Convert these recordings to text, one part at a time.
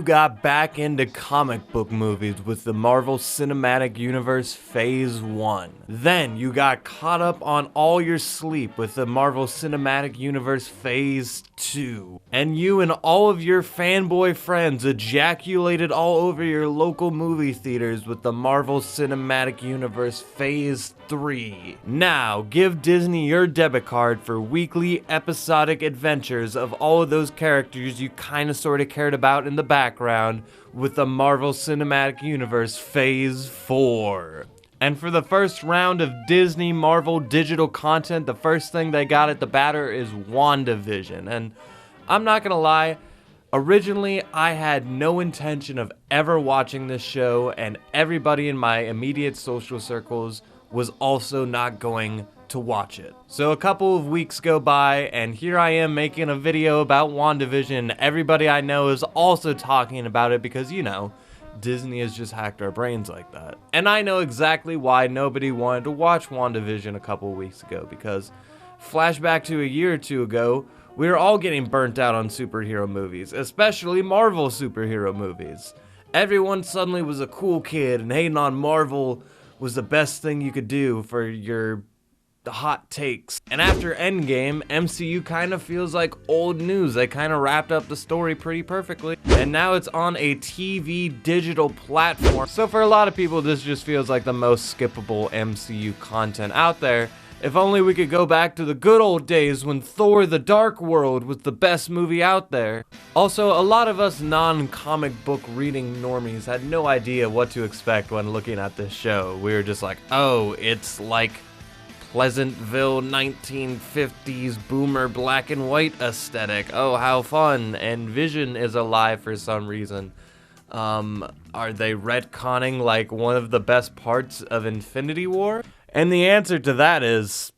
got back into comic book movies with the Marvel Cinematic Universe Phase 1. Then you got caught up on all your sleep with the Marvel Cinematic Universe Phase 2. And you and all of your fanboy friends ejaculated all over your local movie theaters with the Marvel Cinematic Universe Phase 3. Now, give Disney your debit card for weekly episodic adventures of all of those characters you kinda sorta cared about in the background with the Marvel Cinematic Universe Phase 4. And for the first round of Disney Marvel digital content, the first thing they got at the batter is WandaVision. And I'm not gonna lie, originally I had no intention of ever watching this show, and everybody in my immediate social circles was also not going to watch it. So a couple of weeks go by, and here I am making a video about WandaVision. Everybody I know is also talking about it because, you know, Disney has just hacked our brains like that. And I know exactly why nobody wanted to watch WandaVision a couple of weeks ago, because flashback to a year or two ago, we were all getting burnt out on superhero movies, especially Marvel superhero movies. Everyone suddenly was a cool kid, and hating on Marvel was the best thing you could do for your hot takes. And after Endgame, MCU kind of feels like old news. They kind of wrapped up the story pretty perfectly, and now it's on a TV digital platform. So for a lot of people, this just feels like the most skippable MCU content out there. If only we could go back to the good old days when Thor: The Dark World was the best movie out there. Also, a lot of us non-comic book reading normies had no idea what to expect when looking at this show. We were just like, oh, it's like Pleasantville 1950s boomer black and white aesthetic. Oh, how fun. And Vision is alive for some reason. Are they retconning like one of the best parts of Infinity War? And the answer to that is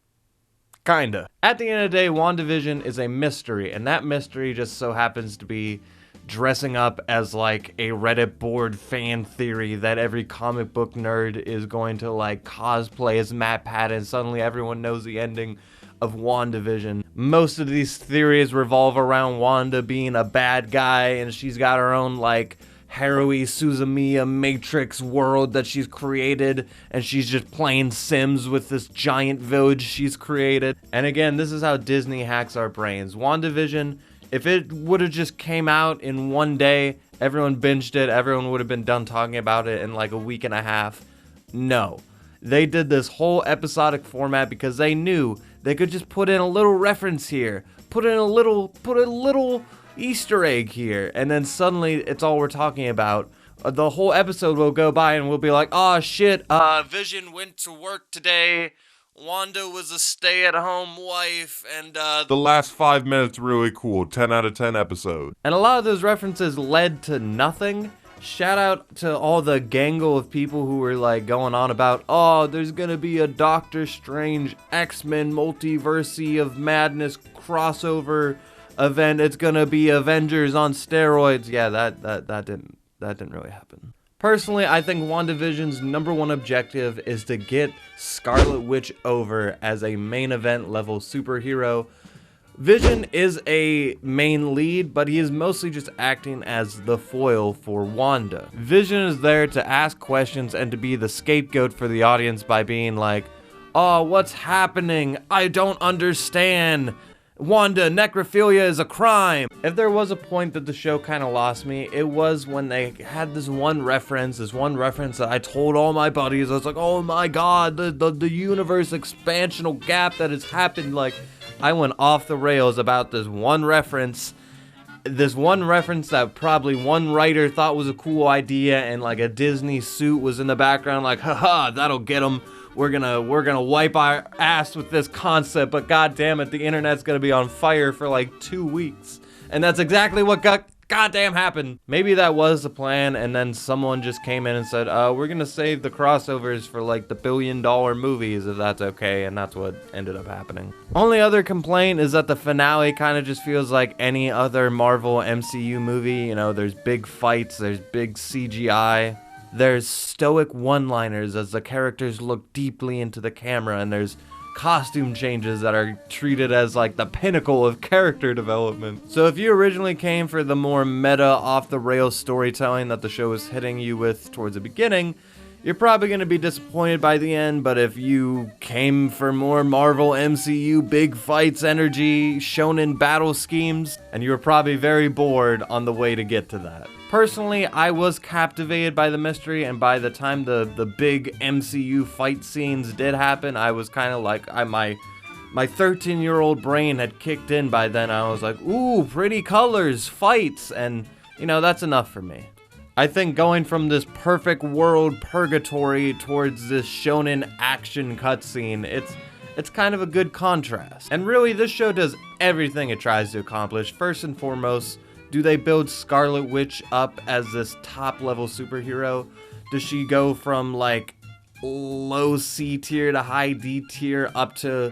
kinda. At the end of the day, WandaVision is a mystery, and that mystery just so happens to be dressing up as like a Reddit board fan theory that every comic book nerd is going to like cosplay as Matt Pat, and suddenly everyone knows the ending of WandaVision. Most of these theories revolve around Wanda being a bad guy, and she's got her own like Harrowy Suzumiya Matrix world that she's created, and she's just playing Sims with this giant village she's created. And again, this is how Disney hacks our brains. WandaVision, if it would have just came out in one day, everyone binged it, everyone would have been done talking about it in like a week and a half. No. They did this whole episodic format because they knew they could just put in a little reference here, put a little Easter egg here, and then suddenly it's all we're talking about. The whole episode will go by and we'll be like, oh shit, Vision went to work today, Wanda was a stay-at-home wife, and the last 5 minutes really cool, 10 out of 10 episode. And a lot of those references led to nothing. Shout out to all the gangle of people who were like going on about, oh, there's gonna be a Doctor Strange X-Men Multiversity of Madness crossover event. It's gonna be Avengers on steroids. Yeah, that didn't really happen. Personally, I think WandaVision's #1 objective is to get Scarlet Witch over as a main event level superhero. Vision is a main lead, but he is mostly just acting as the foil for Wanda. Vision is there to ask questions and to be the scapegoat for the audience by being like, oh, what's happening? I don't understand. Wanda, necrophilia is a crime. If there was a point that the show kind of lost me, it was when they had this one reference that I told all my buddies. I was like, oh my god, the universe expansional gap that has happened. Like, I went off the rails about this one reference that probably one writer thought was a cool idea, and like a Disney suit was in the background like, haha, that'll get them. We're gonna wipe our ass with this concept, but god damn it, the internet's gonna be on fire for like 2 weeks. And that's exactly what goddamn happened. Maybe that was the plan, and then someone just came in and said, we're gonna save the crossovers for like the billion-dollar movies, if that's okay, and that's what ended up happening. Only other complaint is that the finale kind of just feels like any other Marvel MCU movie. You know, there's big fights, there's big CGI, there's stoic one-liners as the characters look deeply into the camera, and there's costume changes that are treated as like the pinnacle of character development. So if you originally came for the more meta, off-the-rails storytelling that the show is hitting you with towards the beginning, you're probably going to be disappointed by the end. But if you came for more Marvel MCU big fights energy, shonen battle schemes, and you were probably very bored on the way to get to that. Personally, I was captivated by the mystery, and by the time the big MCU fight scenes did happen, I was kind of like, my 13-year-old brain had kicked in by then. I was like, ooh, pretty colors, fights, and you know, that's enough for me. I think going from this perfect world purgatory towards this shonen action cutscene, it's kind of a good contrast. And really, this show does everything it tries to accomplish. First and foremost, do they build Scarlet Witch up as this top-level superhero? Does she go from, like, low C tier to high D tier up to,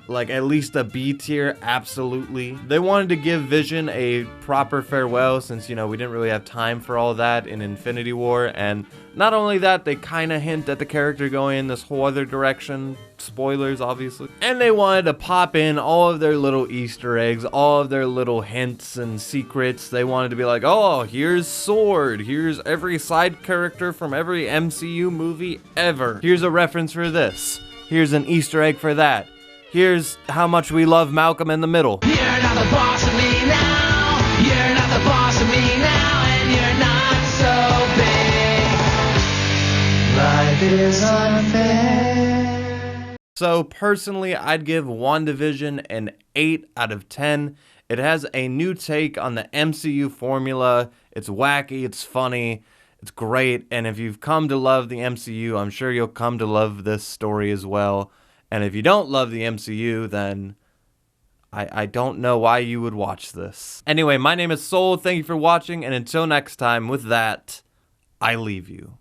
like, at least a B tier? Absolutely. They wanted to give Vision a proper farewell since, you know, we didn't really have time for all that in Infinity War. And not only that, they kind of hint at the character going in this whole other direction. Spoilers, obviously. And they wanted to pop in all of their little Easter eggs, all of their little hints and secrets. They wanted to be like, oh, here's Sword. Here's every side character from every MCU movie ever. Here's a reference for this. Here's an Easter egg for that. Here's how much we love Malcolm in the Middle. You're not the boss of me now. You're not the boss of me now. And you're not so big. Life is unfair. So personally, I'd give WandaVision an 8 out of 10. It has a new take on the MCU formula. It's wacky, it's funny, it's great. And if you've come to love the MCU, I'm sure you'll come to love this story as well. And if you don't love the MCU, then I don't know why you would watch this. Anyway, my name is Soul. Thank you for watching. And until next time, with that, I leave you.